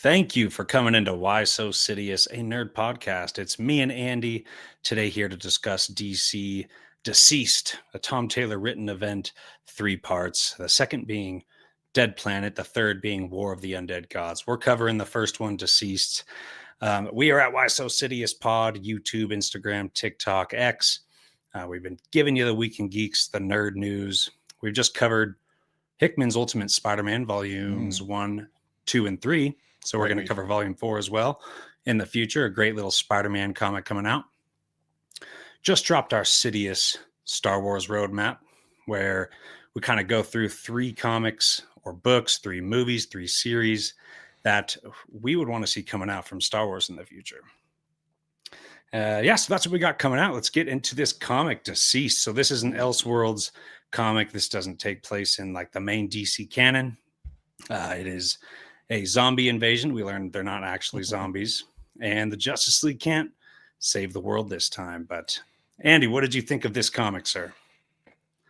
Thank you for coming into Why So Sidious, a nerd podcast. It's me and Andy today here to discuss DC Deceased, a Tom Taylor written event, three parts. The second being Dead Planet, the third being War of the Undead Gods. We're covering the first one, Deceased. We are at Why So Sidious Pod, YouTube, Instagram, TikTok, X. We've been giving you the Week in Geeks, the nerd news. We've just covered Hickman's Ultimate Spider-Man, volumes 1, 2, and 3. So we're going to cover volume 4 as well in the future. A great little Spider-Man comic coming out. Just dropped our Sidious Star Wars roadmap, where we kind of go through 3 comics or books, 3 movies, 3 series that we would want to see coming out from Star Wars in the future. So that's what we got coming out. Let's get into this comic, Deceased. So this is an Elseworlds comic. This doesn't take place in like the main DC canon. It is a zombie invasion. We learned they're not actually zombies, and the Justice League can't save the world this time. But Andy, what did you think of this comic, sir?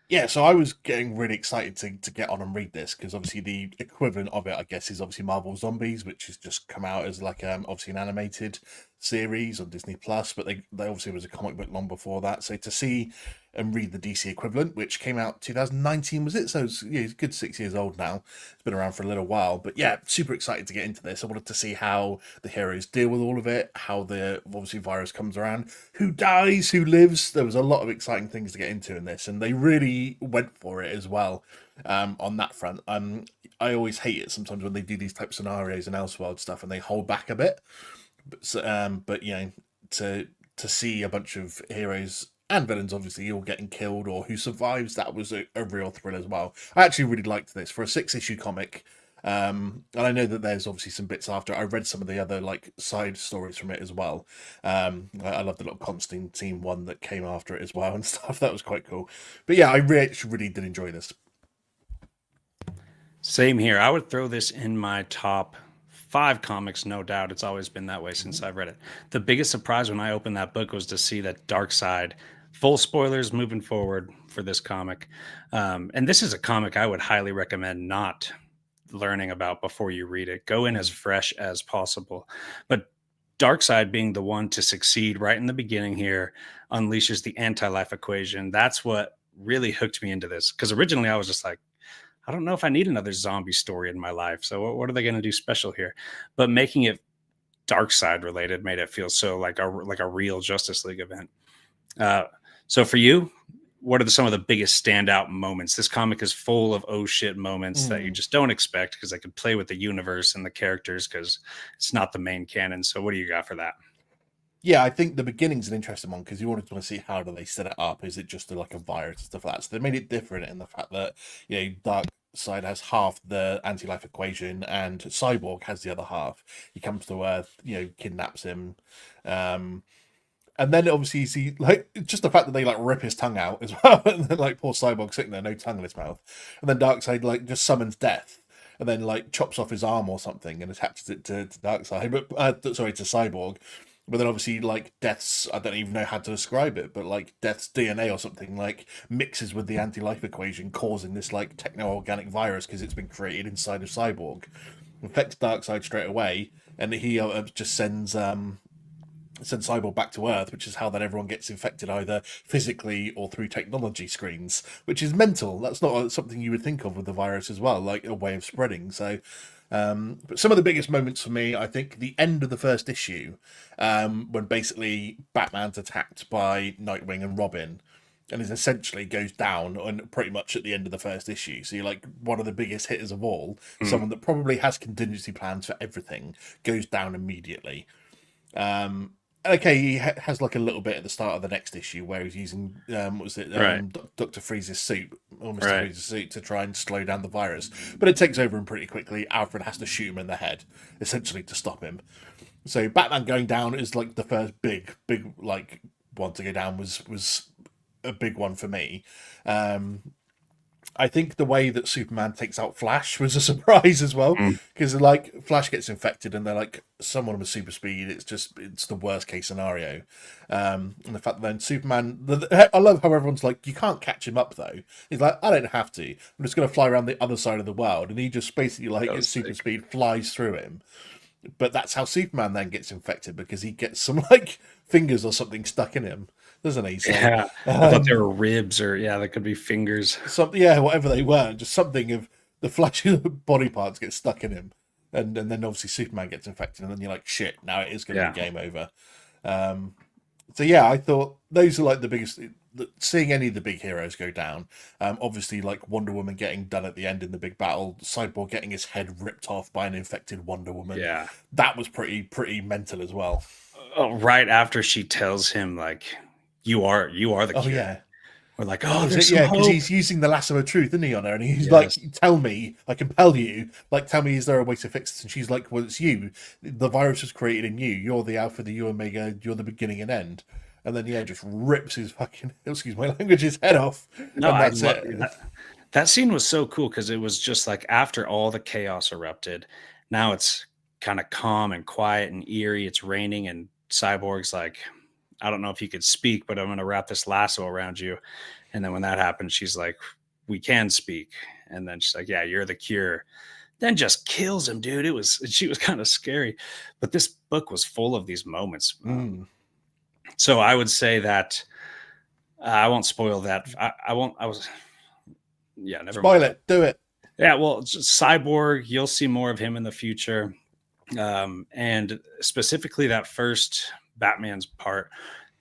Yeah, so I was getting really excited to get on and read this because obviously the equivalent of it, I guess, is obviously Marvel Zombies, which has just come out as like obviously an animated series on Disney Plus, but they obviously was a comic book long before that. So to see and read the DC equivalent, which came out 2019, was it? So it's a good 6 years old now. It's been around for a little while, but yeah, super excited to get into this. I wanted to see how the heroes deal with all of it, how the obviously virus comes around, who dies, who lives. There was a lot of exciting things to get into in this, and they really went for it as well. On that front, I always hate it sometimes when they do these type of scenarios and Elseworld stuff, and they hold back a bit. But you know, to see a bunch of heroes and villains obviously all getting killed or who survives, that was a real thrill as well. I actually really liked this for a 6-issue comic. And I know that there's obviously some bits after. I read some of the other like side stories from it as well. I love the little Constantine one that came after it as well and stuff. That was quite cool. But yeah, I really did enjoy this. Same here. I would throw this in my top 5 comics, no doubt. It's always been that way since I've read it. The biggest surprise when I opened that book was to see that Darkseid, full spoilers moving forward for this comic. And this is a comic I would highly recommend not learning about before you read it. Go in as fresh as possible. But Darkseid being the one to succeed right in the beginning here unleashes the anti-life equation. That's what really hooked me into this. Because originally I was just like, I don't know if I need another zombie story in my life. So what are they going to do special here? But making it Darkseid related made it feel so like a real Justice League event. So for you, what are some of the biggest standout moments? This comic is full of oh shit moments that you just don't expect because they could play with the universe and the characters because it's not the main canon. So what do you got for that? Yeah, I think the beginning's an interesting one because you always want to see how do they set it up. Is it just like a virus and stuff like that? So they made it different in the fact that Darkseid has half the anti-life equation and Cyborg has the other half. He comes to Earth, kidnaps him, and then obviously you see like just the fact that they like rip his tongue out as well, and then like poor Cyborg sitting there, no tongue in his mouth, and then Darkseid like just summons death. And then like chops off his arm or something and attaches it to Darkseid, but to Cyborg. But then obviously like Death's, I don't even know how to describe it, but like Death's DNA or something like mixes with the anti-life equation, causing this like techno-organic virus because it's been created inside of Cyborg. Affects Darkseid straight away, and he just sends Cyborg back to Earth, which is how then everyone gets infected either physically or through technology screens, which is mental. That's not something you would think of with the virus as well, like a way of spreading. So but some of the biggest moments for me, I think the end of the first issue, when basically Batman's attacked by Nightwing and Robin, and it essentially goes down and pretty much at the end of the first issue. So you're like one of the biggest hitters of all, someone that probably has contingency plans for everything, goes down immediately. Okay, he has like a little bit at the start of the next issue where he's using Dr. Freeze's suit, or Mr. Freeze's suit, to try and slow down the virus. But it takes over him pretty quickly. Alfred has to shoot him in the head, essentially, to stop him. So Batman going down is like the first big like one to go down was a big one for me. I think the way that Superman takes out Flash was a surprise as well, because like Flash gets infected and they're like someone with super speed. It's the worst case scenario, and the fact that then Superman. I love how everyone's like, you can't catch him up though. He's like, I don't have to. I'm just going to fly around the other side of the world, and he just basically like his super speed flies through him. But that's how Superman then gets infected, because he gets some like fingers or something stuck in him, doesn't he? So Yeah, I thought they were ribs, or yeah, that could be fingers. something, yeah, whatever they were, just something of the fleshy body parts get stuck in him, and then obviously Superman gets infected, and then you're like, shit, now it is going to Yeah, be game over. Um, so yeah, I thought those are like the biggest. Seeing any of the big heroes go down, obviously like Wonder Woman getting done at the end in the big battle, Cyborg getting his head ripped off by an infected Wonder Woman, yeah. that was pretty mental as well. Oh, right after she tells him like, you are the Oh cure. yeah. We're like, That oh, was there's it, some yeah, because hope. he's using the lasso of truth, isn't he, on her? And he's like, Yes. tell me, I compel you, like, tell me, is there a way to fix this? And she's like, well, it's you. The virus was created in you. You're the Alpha, the Omega, you're the beginning and end. And then, yeah, just rips his fucking, excuse my language, his head off. No, And I that's love it. that scene was so cool because it was just like after all the chaos erupted, now it's kind of calm and quiet and eerie. It's raining, and Cyborg's like, I don't know if you could speak, but I'm going to wrap this lasso around you. And then when that happens, she's like, we can speak. And then she's like, yeah, you're the cure. Then just kills him, dude. She was kind of scary, but this book was full of these moments. Mm. So I would say that I won't spoil that. I won't. I was, yeah, never Spoil mind. it. Do it. Yeah, well, Cyborg, you'll see more of him in the future. And specifically that first Batman's part,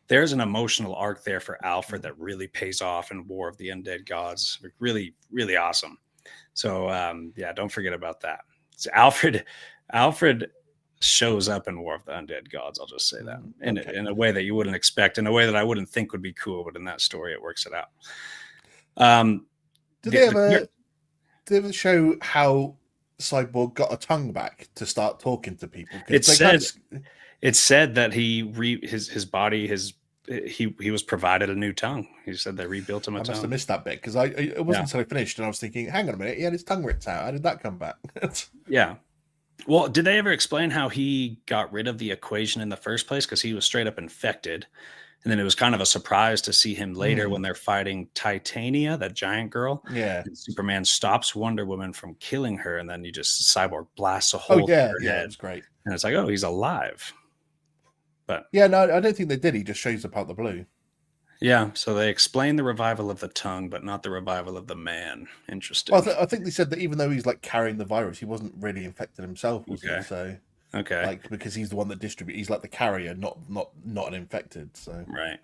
there's an emotional arc there for Alfred that really pays off in War of the Undead Gods. Really, really awesome. So yeah, don't forget about that. So Alfred shows up in War of the Undead Gods. I'll just say that Okay. in a way that you wouldn't expect, in a way that I wouldn't think would be cool, but in that story, it works it out. Um, Did the, they the, ever, did they ever show how Cyborg got a tongue back to start talking to people? Because it they kind said of, it said that his body he was provided a new tongue. He said they rebuilt him a I must have tongue. missed that bit, because it wasn't Yeah, until I finished and I was thinking, hang on a minute, he had his tongue ripped out. How did that come back? yeah. Well, did they ever explain how he got rid of the equation in the first place? Because he was straight up infected, and then it was kind of a surprise to see him later when Mm, they're fighting Titania, that giant girl. yeah. And Superman stops Wonder Woman from killing her, and then you just Cyborg blasts a Oh hole yeah, through her yeah, it head, was great. and it's like, oh, he's alive. But Yeah, no, I don't think they did. He just shows up out the blue. yeah, so they explain the revival of the tongue, but not the revival of the man. Well, Interesting. I think they said that even though he's like carrying the virus, he wasn't really infected himself, was he? Okay. So, Okay. like, because he's the one that distributes, he's like the carrier, not an infected. So, Right.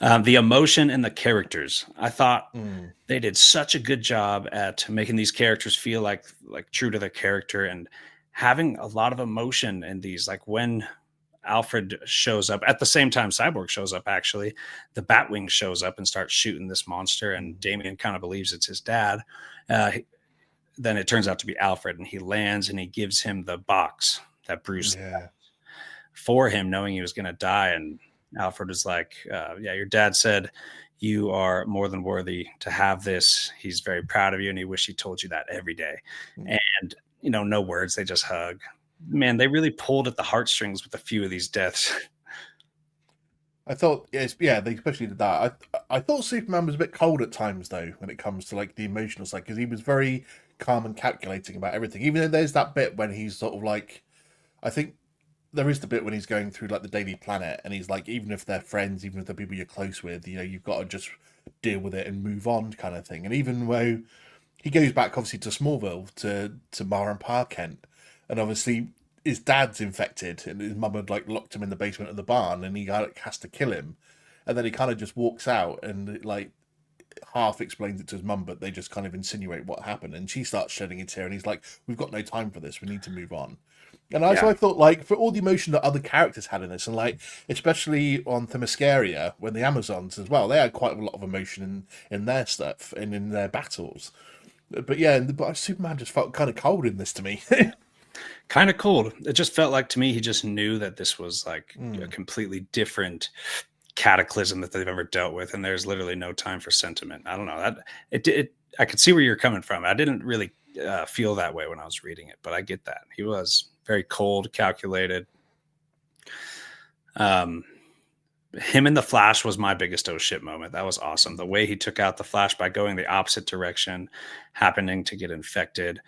The emotion and the characters. I thought mm, they did such a good job at making these characters feel like true to their character and having a lot of emotion in these. Like when Alfred shows up at the same time Cyborg shows up, actually, the Batwing shows up and starts shooting this monster, and mm, Damien kind of believes it's his dad. Uh, then it turns out to be Alfred, and he lands and he gives him the box that Bruce yeah, for him, knowing he was going to die. And Alfred was like, yeah, your dad said you are more than worthy to have this. He's very proud of you, and he wished he told you that every day. mm. And, no words. They just hug. Man, they really pulled at the heartstrings with a few of these deaths. I thought, yes, yeah, they especially did that. I thought Superman was a bit cold at times though, when it comes to like the emotional side, because he was very calm and calculating about everything. Even though there's that bit when he's sort of like, I think there is the bit when he's going through like the Daily Planet, and he's like, even if they're friends, even if they're people you're close with, you've got to just deal with it and move on, kind of thing. And even though he goes back obviously to Smallville to Mara and Pa Kent, and obviously his dad's infected, and his mum had like locked him in the basement of the barn, and he has to kill him, and then he kind of just walks out and like half explains it to his mum, but they just kind of insinuate what happened, and she starts shedding a tear, and he's like, "We've got no time for this. We need to move on." And Yeah. so I thought, like, for all the emotion that other characters had in this, and like, especially on Themyscira, when the Amazons as well, they had quite a lot of emotion in their stuff and in their battles. But yeah, but Superman just felt kind of cold in this to me. Kind of cold. It just felt like to me he just knew that this was like a Mm. completely different cataclysm that they've ever dealt with, and there's literally no time for sentiment. I don't know that it I could see where you're coming from. I didn't really feel that way when I was reading it, but I get that he was very cold, calculated. Um, him in the Flash was my biggest oh shit moment. That was awesome. The way he took out the Flash by going the opposite direction, happening to get infected,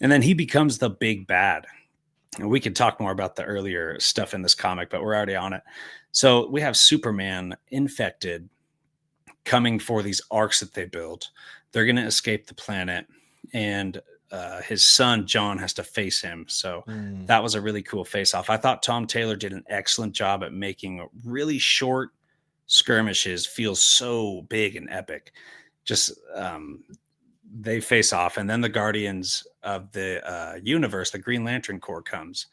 and then he becomes the big bad. And we could talk more about the earlier stuff in this comic, but we're already on it. So we have Superman infected coming for these arcs that they built. They're going to escape the planet, and his son John has to face him. So that was a really cool face off. I thought Tom Taylor did an excellent job at making really short skirmishes feel so big and epic. Just they face off, and then the Guardians of the universe, the Green Lantern Corps, comes.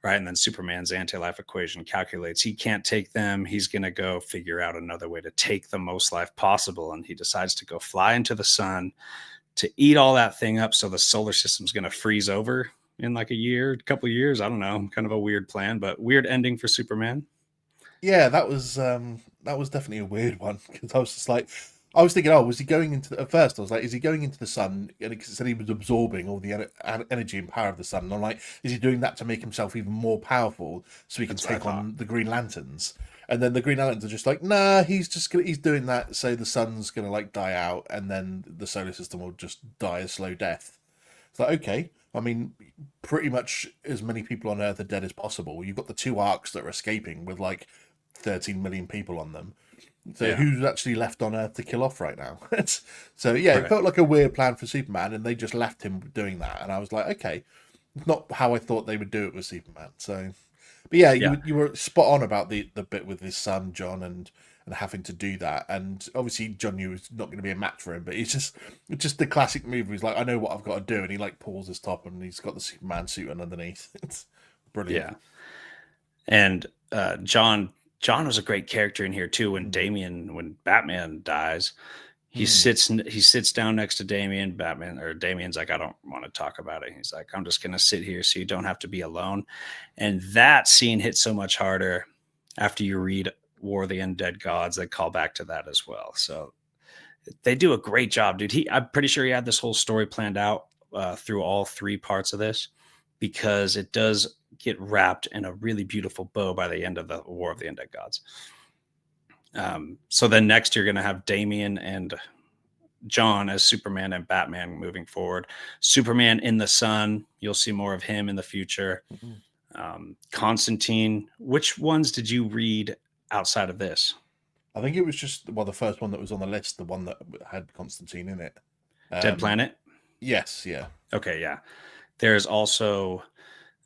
Right. And then Superman's anti-life equation calculates he can't take them. He's going to go figure out another way to take the most life possible. And he decides to go fly into the sun to eat all that thing up. So the solar system's going to freeze over in like a couple of years. I don't know. Kind of a weird plan, but weird ending for Superman. Yeah, that was definitely a weird one, because I was just like, I was thinking, oh, was he going into at first? I was like, is he going into the sun? And it said he was absorbing all the energy and power of the sun. And I'm like, is he doing that to make himself even more powerful so he can take on the Green Lanterns? And then the Green Lanterns are just like, nah, he's doing that so the sun's gonna like die out, and then the solar system will just die a slow death. It's like, okay, I mean, pretty much as many people on Earth are dead as possible. You've got the two arcs that are escaping with like 13 million people on them. So who's actually left on Earth to kill off right now? So yeah, it felt like a weird plan for Superman, and they just left him doing that. And I was like, okay, not how I thought they would do it with Superman. So, but yeah, you were spot on about the bit with his son John and having to do that. And obviously John knew was not going to be a match for him, but it's just the classic move. He's like, I know what I've got to do, and he like pulls his top, and he's got the Superman suit on underneath. It's brilliant. Yeah, and John was a great character in here too. When Batman dies, he sits down next to Damian. Damian's like, I don't want to talk about it. He's like, I'm just gonna sit here so you don't have to be alone. And that scene hits so much harder after you read War of the Undead Gods. They call back to that as well. So they do a great job, dude. I'm pretty sure he had this whole story planned out through all three parts of this, because it does get wrapped in a really beautiful bow by the end of the War of the Undead Gods. So then next you're going to have Damian and John as Superman and Batman moving forward. Superman in the sun, you'll see more of him in the future. Constantine, which ones did you read outside of this? I think it was just the first one that was on the list, the one that had Constantine in it. Dead Planet? Yes, yeah. Okay, yeah. There's also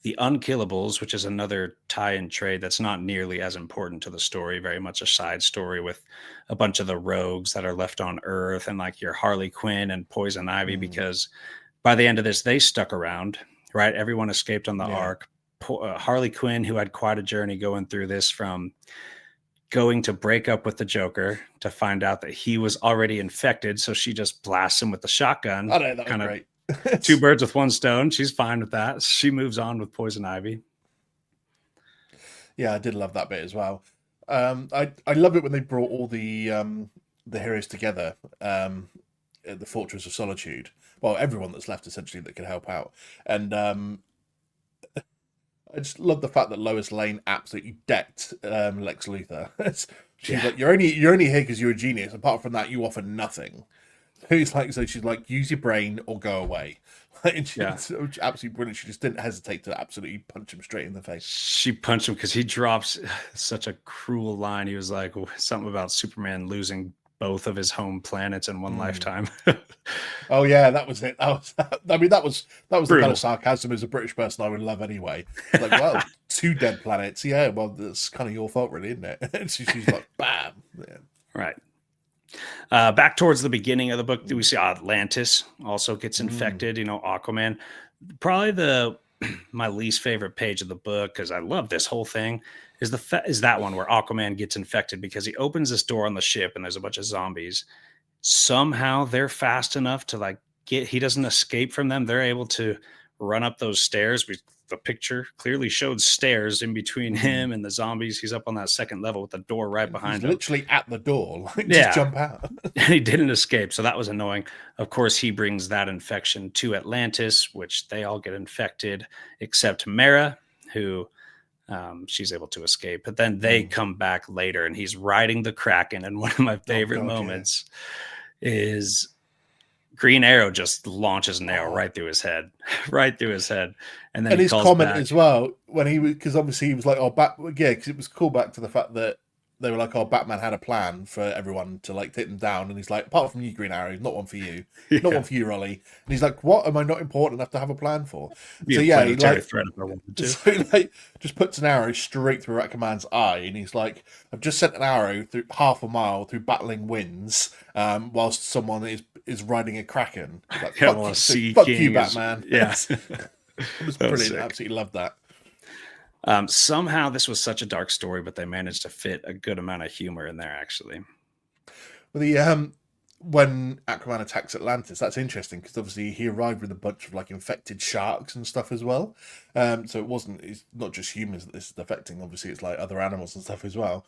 the Unkillables, which is another tie-in trade that's not nearly as important to the story, very much a side story with a bunch of the rogues that are left on Earth, and like your Harley Quinn and Poison Ivy, because by the end of this, they stuck around, right? Everyone escaped on the Ark. Harley Quinn, who had quite a journey going through this, from going to break up with the Joker to find out that he was already infected, so she just blasts him with the shotgun. I know, that was great. Two birds with one stone. She's fine with that. She moves on with Poison Ivy. Yeah, I did love that bit as well. I love it when they brought all the heroes together at the Fortress of Solitude. Well, everyone that's left essentially that could help out, and I just love the fact that Lois Lane absolutely decked Lex Luthor. She's like, you're only here because you're a genius. Apart from that, you offer nothing. She's like, use your brain or go away. And she's absolutely brilliant. She just didn't hesitate to absolutely punch him straight in the face. She punched him because he drops such a cruel line. He was like, something about Superman losing both of his home planets in one lifetime. Oh yeah, that was it. That was the kind of sarcasm as a British person I would love anyway. Like, well, 2 dead planets. Yeah, well, that's kind of your fault, really, isn't it? And she's like, bam. Yeah. Right. Back towards the beginning of the book, we see Atlantis also gets infected. Aquaman. Probably my least favorite page of the book, because I love this whole thing, is that one where Aquaman gets infected, because he opens this door on the ship and there's a bunch of zombies. Somehow they're fast enough to he doesn't escape from them. They're able to run up those stairs. The picture clearly showed stairs in between him and the zombies. He's up on that second level with the door right behind him. Literally at the door. Just jump out. And he didn't escape, so that was annoying. Of course, he brings that infection to Atlantis, which they all get infected, except Mara, who she's able to escape. But then they come back later, and he's riding the Kraken. And one of my favorite moments is Green Arrow just launches an arrow Oh. right through his head, right through his head, and then And he his calls comment back. as well when he was, because obviously he was like, "Oh, yeah," because it was called back to the fact that they were like, "Oh, Batman had a plan for everyone to like take them down," and he's like, "Apart from you, Green Arrow, not one for you, not one Yeah, for you, Rolly." And he's like, "What am I not important enough to have a plan for?" be So a yeah, he planetary like, threat if I wanted to. so he like just puts an arrow straight through Aquaman's eye, and he's like, "I've just sent an arrow through half a mile through battling winds, whilst someone is riding a kraken." He's like, Yeah, "Fuck well, you, a Sea fuck you, King is Batman." yeah, It was that was brilliant. I sick. absolutely loved that. Somehow this was such a dark story, but they managed to fit a good amount of humor in there. Actually, Well, the when Aquaman attacks Atlantis, that's interesting because obviously he arrived with a bunch of like infected sharks and stuff as well. So it's not just humans that this is affecting. Obviously, it's like other animals and stuff as well.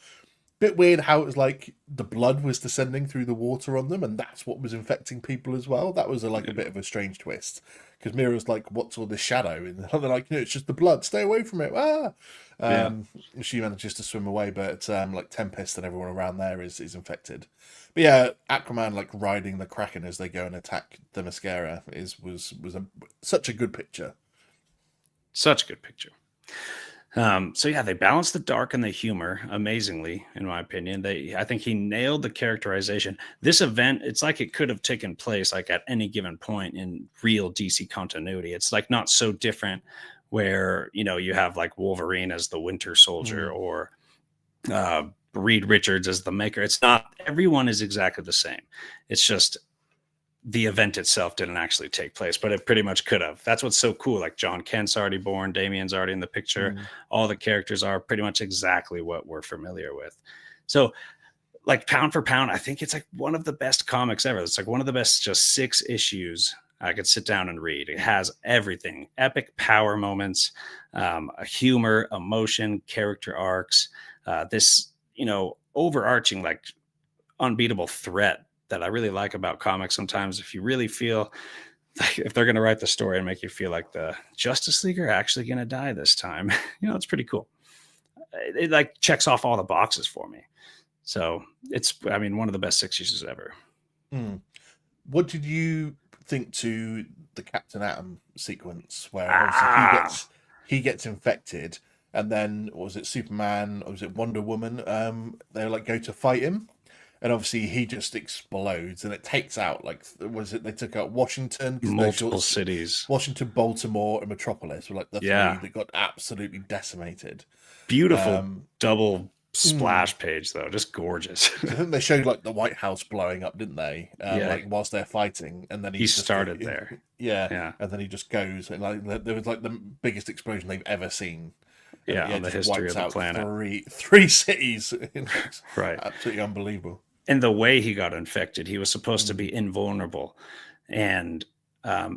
Bit weird how it was like the blood was descending through the water on them, and that's what was infecting people as well. That was like a bit of a strange twist because Mira's like, "What's all this shadow?" And they're like, "No, it's just the blood. Stay away from it." Ah. yeah. She manages to swim away, but like Tempest and everyone around there is infected. But yeah, Aquaman like riding the Kraken as they go and attack the Mascara such a good picture. Such a good picture. So yeah, they balanced the dark and the humor amazingly, in my opinion. I think he nailed the characterization. This event, it's like it could have taken place like at any given point in real DC continuity. It's like not so different where you have like Wolverine as the Winter Soldier Mm. or Reed Richards as the Maker. It's not everyone is exactly the same. It's just the event itself didn't actually take place, but it pretty much could have. That's what's so cool. Like John Kent's already born, Damien's already in the picture. Mm. All the characters are pretty much exactly what we're familiar with. So, like pound for pound, I think it's like one of the best comics ever. It's like one of the best, just 6 issues I could sit down and read. It has everything: epic power moments, a humor, emotion, character arcs. This, overarching like unbeatable threat that I really like about comics sometimes. If you really feel like if they're going to write the story and make you feel like the Justice League are actually going to die this time, it's pretty cool. It like checks off all the boxes for me. So it's, I mean, one of the best 6 issues ever. Mm. What did you think to the Captain Atom sequence where obviously Ah, he gets infected, and then what was it, Superman or was it Wonder Woman? They like go to fight him, and obviously he just explodes, and it takes out like was it they took out Washington because those multiple shorts, cities. Washington, Baltimore, and Metropolis were like the three Yeah. that got absolutely decimated. Beautiful Um, double mm. splash page, though. Just gorgeous. I think they showed like the White House blowing up, didn't they? Yeah. Like whilst they're fighting, and then He he just started there. yeah, Yeah. and then he just goes, and like there was like the biggest explosion they've ever seen, and Yeah. yeah, On the just history wipes of the out planet. three cities. It's Right. absolutely unbelievable. And the way he got infected, he was supposed to Mm. be invulnerable. And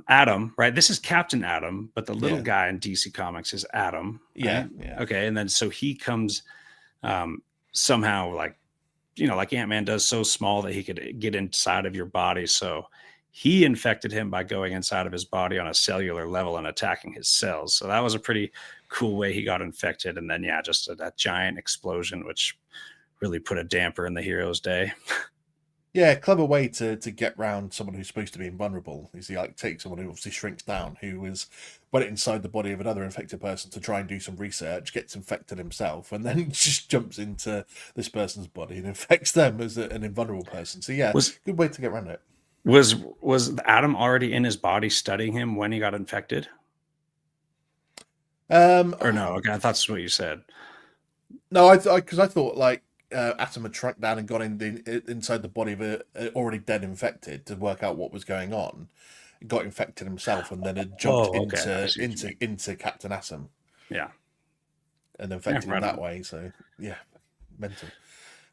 Adam, right? This is Captain Adam, but the little Yeah, guy in DC Comics is Adam, yeah, right? yeah. Okay. And then so he comes um, somehow like Ant Man does, so small that he could get inside of your body. So he infected him by going inside of his body on a cellular level and attacking his cells. So that was a pretty cool way he got infected. And then, yeah, just that giant explosion, which really put a damper in the hero's day. Yeah, clever way to get round someone who's supposed to be invulnerable is he like takes someone who obviously shrinks down, who was went inside the body of another infected person to try and do some research, gets infected himself, and then just jumps into this person's body and infects them as an invulnerable person. So yeah, Was good way to get around it. was Adam already in his body studying him when he got infected? Um, Or no? Okay, I thought that's what you said. no, I thought like Atom had tracked down and got inside the body of a already dead infected to work out what was going on, got infected himself, and then had jumped Oh, okay. I see what you mean. into Captain Atom Yeah. and Yeah, infected him right that on. way. So yeah, mental.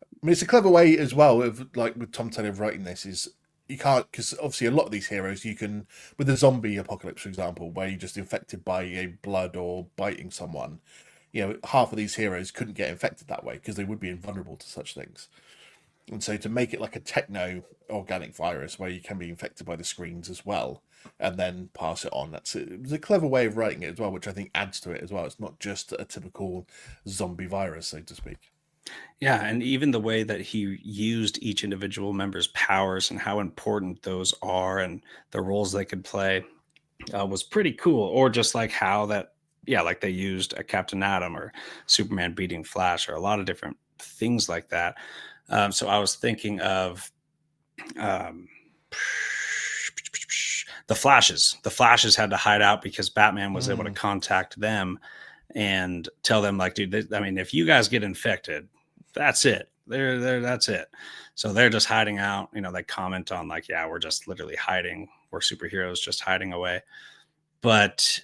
I mean, it's a clever way as well of like with Tom Taylor writing this is you can't because obviously a lot of these heroes you can with the zombie apocalypse, for example, where you're just infected by a blood or biting someone. Half of these heroes couldn't get infected that way because they would be invulnerable to such things. And so to make it like a techno organic virus where you can be infected by the screens as well and then pass it on, it was a clever way of writing it as well, which I think adds to it as well. It's not just a typical zombie virus, so to speak. Yeah, and even the way that he used each individual member's powers and how important those are and the roles they could play was pretty cool. Or just like how that, yeah, like they used a Captain Atom or Superman beating Flash or a lot of different things like that. So I was thinking of um, the Flashes. The Flashes had to hide out because Batman was able to Mm. contact them and tell them, like, dude, I mean, if you guys get infected, that's it. That's it. So they're just hiding out. You know, they comment on like, yeah, we're just literally hiding. We're superheroes just hiding away. But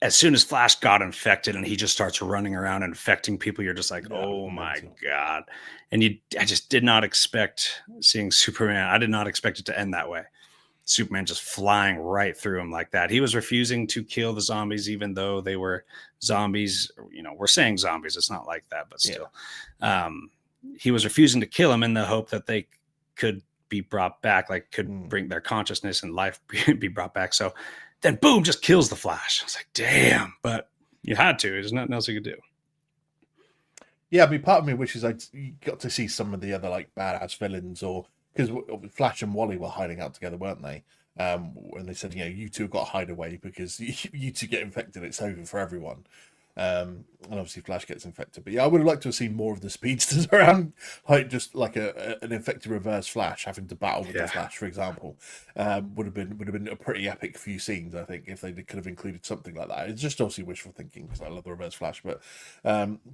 as soon as Flash got infected and he just starts running around infecting people, you're just like, Yeah, oh my mental. God. And I just did not expect seeing Superman. I did not expect it to end that way. Superman just flying right through him like that. He was refusing to kill the zombies, even though they were zombies. You know, we're saying zombies. It's not like that, but Yeah. still. Um, he was refusing to kill him in the hope that they could be brought back, like could Mm. bring their consciousness and life be brought back. So then, boom, just kills the Flash. I was like, damn, but you had to. There's nothing else you could do. Yeah, I mean, part of me wishes you got to see some of the other like badass villains, or because Flash and Wally were hiding out together, weren't they? When they said, you two have got to hide away because you two get infected, it's over for everyone. And obviously Flash gets infected. But yeah, I would have liked to have seen more of the speedsters around, like just like an infected reverse Flash having to battle with the Flash, for example. Would have been a pretty epic few scenes, I think, if they could have included something like that. It's just obviously wishful thinking because I love the reverse Flash, but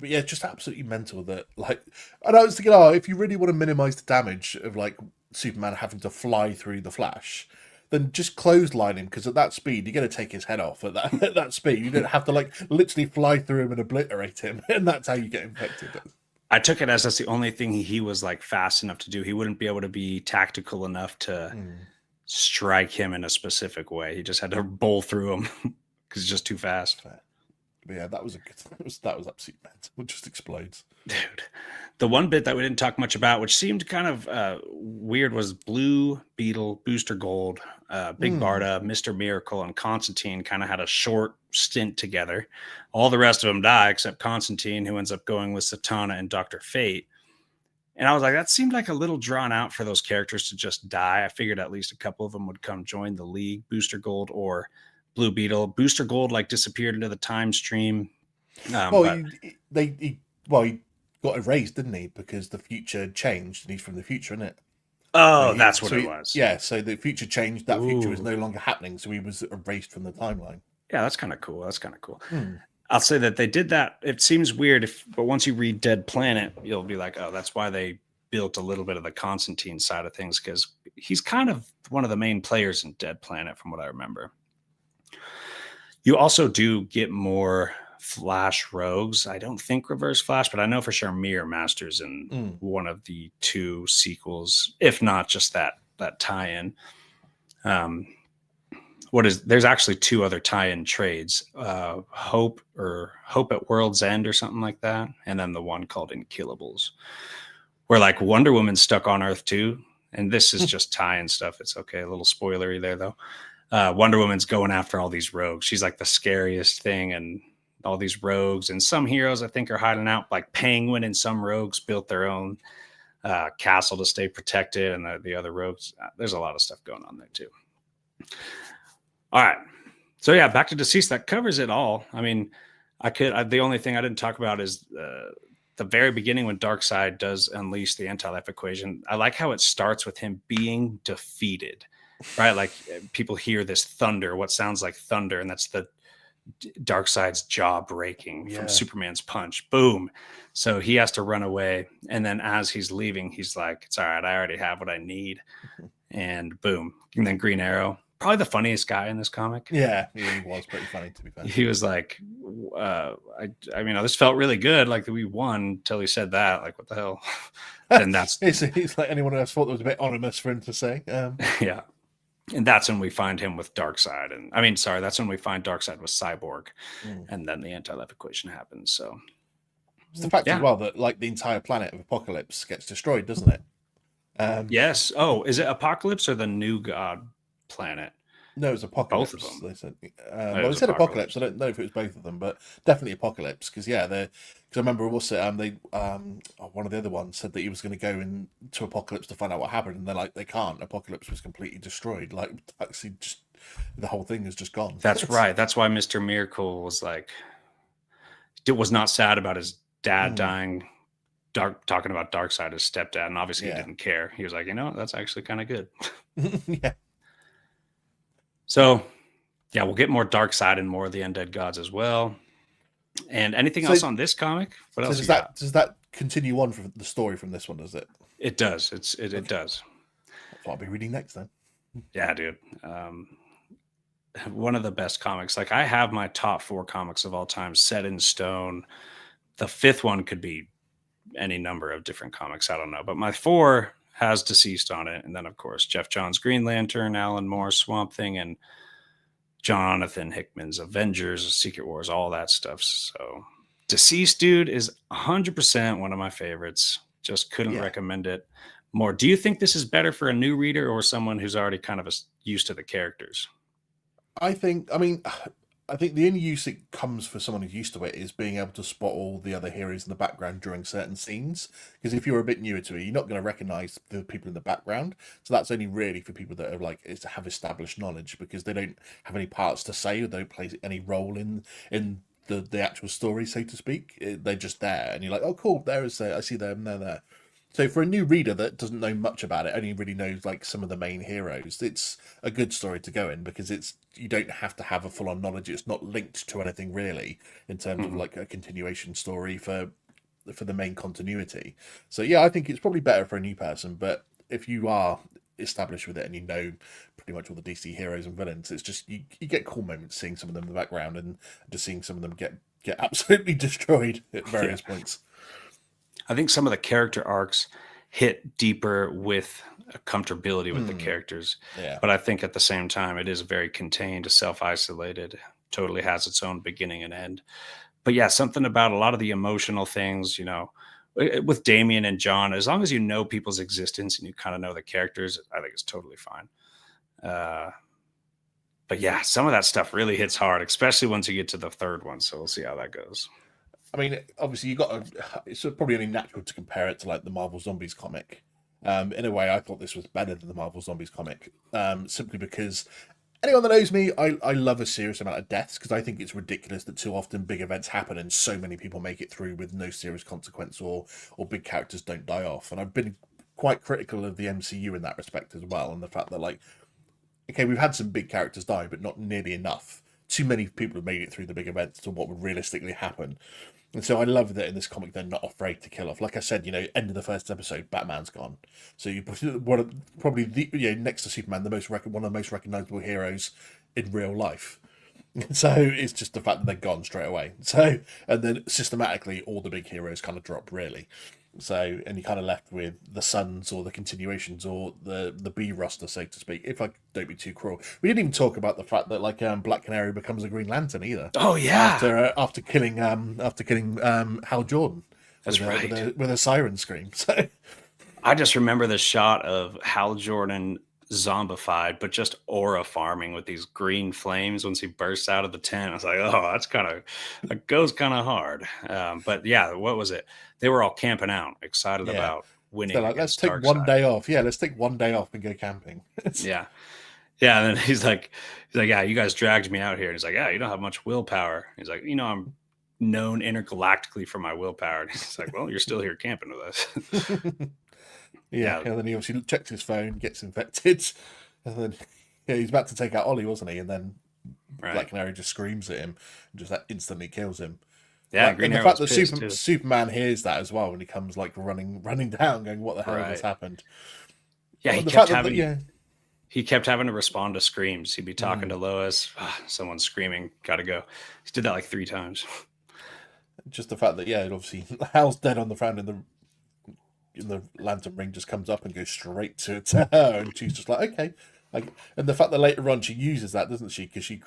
yeah, just absolutely mental that like. And I was thinking, if you really want to minimize the damage of like Superman having to fly through the Flash, then just clothesline him, because at that speed you're going to take his head off at that at that speed. You don't have to like literally fly through him and obliterate him, and that's how you get infected. I took it as that's the only thing he was like fast enough to do. He wouldn't be able to be tactical enough to strike him in a specific way. He just had to bowl through him because he's just too fast. But yeah, that was a good. That was absolutely mental. It just explodes. Dude, the one bit that we didn't talk much about, which seemed kind of weird, was Blue Beetle, Booster Gold, Big Barda, Mr. Miracle, and Constantine kind of had a short stint together. All the rest of them die except Constantine, who ends up going with Satana and Dr. Fate. And I was like, that seemed like a little drawn out for those characters to just die. I figured at least a couple of them would come join the League, Booster Gold or Blue Beetle. Booster Gold like disappeared into the time stream. Well, But he got erased, didn't he? Because the future changed, and he's from the future, isn't it? oh, that's what it was. Yeah, so the future changed. That future was Ooh. no longer happening, so he was erased from the timeline. Yeah, that's kind of cool. That's kind of cool. I'll say that they did that. It seems weird, but once you read Dead Planet, you'll be like, oh, that's why they built a little bit of the Constantine side of things, because he's kind of one of the main players in Dead Planet, from what I remember. You also do get more Flash rogues. I don't think Reverse Flash, but I know for sure Mirror Masters in one of the two sequels, if not just that tie-in. There's actually two other tie-in trades, Hope at World's End or something like that, and then the one called Inkillables, where like Wonder Woman's stuck on Earth too, and this is just tie-in stuff. It's okay, a little spoilery there though. Wonder Woman's going after all these rogues. She's like the scariest thing, and all these rogues, and some heroes I think are hiding out. Like Penguin and some rogues built their own castle to stay protected, and the other rogues. There's a lot of stuff going on there too. All right. So yeah, back to DCeased. That covers it all. I mean, the only thing I didn't talk about is the very beginning when Darkseid does unleash the anti-life equation. I like how it starts with him being defeated, right? Like people hear this thunder, what sounds like thunder, and that's the Darkseid's jaw breaking from Superman's punch. Boom. So he has to run away. And then as he's leaving, he's like, it's all right. I already have what I need. And boom. And then Green Arrow, probably the funniest guy in this comic. Yeah, he was pretty funny, to be fair. He was like, I mean, this felt really good. Like we won until he said that. Like, what the hell? And that's he's like anyone else thought it was a bit ominous for him to say. Yeah. And that's when we find him with Darkseid. That's when we find Darkseid with Cyborg. And then the anti-life equation happens. So it's the fact as well that like the entire planet of Apocalypse gets destroyed, doesn't it? Yes. Oh, is it Apocalypse or the New God planet? No, it was Both of Apocalypse. them. They said. It Well, they was said Apocalypse. I Apocalypse. don't know if it was both of them, but definitely Apocalypse. Because yeah, they. Because I remember also one of the other ones said that he was going to go into Apocalypse to find out what happened, and they're like they can't. Apocalypse was completely destroyed. Like actually, just the whole thing is just gone. That's right. That's why Mr. Miracle was like, was not sad about his dad Mm, dying. Talking about Darkseid, his stepdad, and obviously he yeah, didn't care. He was like, that's actually kind of good. yeah. So yeah, we'll get more Darkseid and more of the Undead Gods as well. And anything So else on this comic? What so else you got? does that continue on from the story from this one? Does it? It does. It Okay, does. that's what I'll be reading next then. Yeah, dude. One of the best comics. Like I have my top 4 comics of all time set in stone. The 5th one could be any number of different comics. I don't know, but my 4 has DCeased on it, and then of course Jeff Johns' Green Lantern, Alan Moore's Swamp Thing, and Jonathan Hickman's Avengers, Secret Wars, all that stuff. So DCeased, dude, is 100% one of my favorites. Just couldn't Yeah, recommend it more. Do you think this is better for a new reader or someone who's already kind of used to the characters? I think. I mean, I think the only use it comes for someone who's used to it is being able to spot all the other heroes in the background during certain scenes. Because if you're a bit newer to it, you're not going to recognize the people in the background. So that's only really for people that are like have established knowledge because they don't have any parts to say or don't play any role in the actual story, so to speak. They're just there, and you're like, oh, cool. There is. I see them. They're there. So for a new reader that doesn't know much about it, only really knows like some of the main heroes, it's a good story to go in because it's you don't have to have a full on knowledge. It's not linked to anything really in terms of Mhm. like a continuation story for the main continuity. So yeah, I think it's probably better for a new person. But if you are established with it and you know pretty much all the DC heroes and villains, it's just you get cool moments seeing some of them in the background and just seeing some of them get absolutely destroyed at Yeah. various points. I think some of the character arcs hit deeper with a comfortability with the Mm, characters. yeah. But I think at the same time, it is very contained, self isolated, totally has its own beginning and end. But yeah, something about a lot of the emotional things, with Damien and John, as long as you know people's existence and you kind of know the characters, I think it's totally fine. Uh, but yeah, some of that stuff really hits hard, especially once you get to the 3rd one. So we'll see how that goes. I mean, obviously, you got to. It's probably only natural to compare it to like the Marvel Zombies comic. In a way, I thought this was better than the Marvel Zombies comic, simply because anyone that knows me, I love a serious amount of deaths because I think it's ridiculous that too often big events happen and so many people make it through with no serious consequence or big characters don't die off. And I've been quite critical of the MCU in that respect as well, and the fact that like, okay, we've had some big characters die, but not nearly enough. Too many people have made it through the big events to what would realistically happen. And so I love that in this comic they're not afraid to kill off. Like I said, end of the first episode, Batman's gone. So you one of probably the next to Superman, one of the most recognizable heroes in real life. So it's just the fact that they're gone straight away. So and then systematically all the big heroes kind of drop really. So and you're kind of left with the Sons or the continuations or the B roster, so to speak. If I don't be too cruel, we didn't even talk about the fact that like Black Canary becomes a Green Lantern either Oh, yeah, after killing Hal Jordan that's right. with a siren scream. So I just remember the shot of Hal Jordan zombified, but just aura farming with these green flames once he bursts out of the tent. I was like, oh, that goes kind of hard. But yeah, what was it? They were all camping out, excited yeah, about so winning like let's against take one Darkseid. day off. Yeah, let's take one day off and go camping. Yeah. Yeah. And then he's like, yeah, you guys dragged me out here. And he's like, yeah, you don't have much willpower. He's like, I'm known intergalactically for my willpower. And he's like, well, you're still here camping with us. Yeah, Yeah. and then he obviously checks his phone, gets infected, and then yeah, he's about to take out Ollie, wasn't he? And then Black Right. Canary just screams at him, and just that instantly kills him. Yeah. Like, Green and the Arrow fact was that pissed too. Superman hears that as well when he comes like running down, going, "What the hell has Right. happened?" Yeah. The fact that yeah, He kept having to respond to screams. He'd be talking mm, to Lois. Someone's screaming. Gotta go. He did that like 3 times. just the fact that yeah, obviously Hal's dead on the ground, and the lantern ring just comes up and goes straight to her, and she's just like, okay. Like, and the fact that later on she uses that, doesn't she? Because she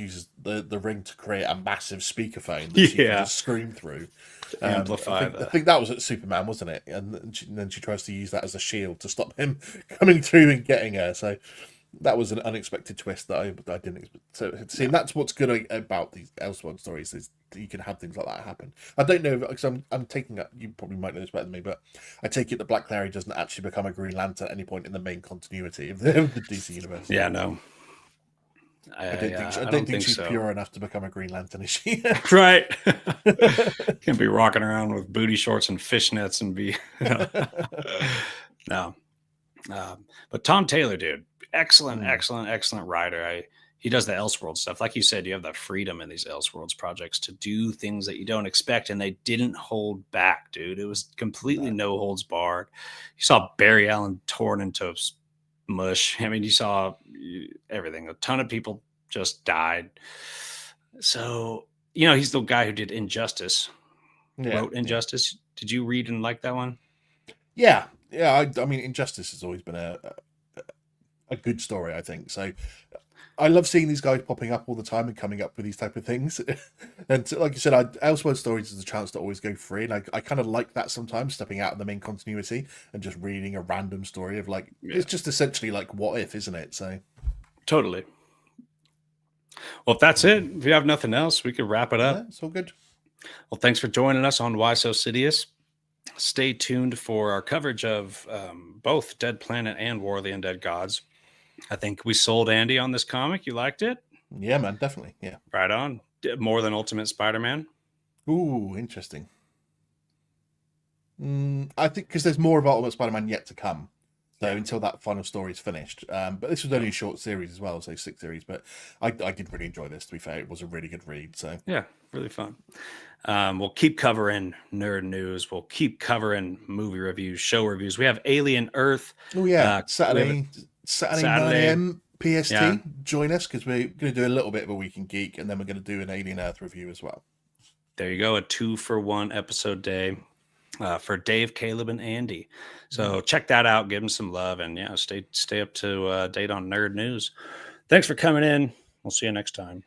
uses the ring to create a massive speakerphone that she can Yeah. just scream through. Amplify I the. think that was at Superman, wasn't it? And then she tries to use that as a shield to stop him coming through and getting her. So that was an unexpected twist that I didn't expect. So see, that's what's good about these Elseworld stories is that you can have things like that happen. I don't know because I'm taking that. You probably might know this better than me, but I take it that Black Canary doesn't actually become a Green Lantern at any point in the main continuity of the DC universe. Yeah, no. I don't don't think think she's so. pure enough to become a Green Lantern, is she? Right. Can't be rocking around with booty shorts and fishnets and be no. But Tom Taylor, dude, excellent, excellent, excellent writer. He does the Elseworld stuff. Like you said, you have the freedom in these Elseworlds projects to do things that you don't expect, and they didn't hold back, dude. It was completely no holds barred. You saw Barry Allen torn into mush. I mean, you saw everything. A ton of people just died. So, he's the guy who did Injustice. Wrote Injustice. Did you read and like that one? Yeah. I mean, Injustice has always been a good story, I think. So I love seeing these guys popping up all the time and coming up with these type of things. And like you said, Elseworld Stories is a chance to always go free, and I kind of like that sometimes, stepping out of the main continuity and just reading a random story of it's just essentially like What If, isn't it? So totally. Well, if that's it, if you have nothing else, we could wrap it up. Yeah, it's all good. Well, thanks for joining us on Why So Sidious. Stay tuned for our coverage of both Dead Planet and War of the Undead Gods. I think we sold Andy on this comic. You liked it? Yeah, man, definitely. Yeah. Right on. More than Ultimate Spider-Man? Ooh, interesting. I think because there's more of Ultimate Spider-Man yet to come. So until that final story is finished. But this was only a short series as well, so 6 series. But I did really enjoy this, to be fair. It was a really good read. So yeah, really fun. We'll keep covering nerd news. We'll keep covering movie reviews, show reviews. We have Alien Earth. Oh yeah, Saturday 9 a.m. PST. Yeah. Join us because we're going to do a little bit of a Week in Geek, and then we're going to do an Alien Earth review as well. There you go, a 2-for-1 episode day for Dave, Caleb, and Andy. So check that out. Give them some love, and stay up to date on nerd news. Thanks for coming in. We'll see you next time.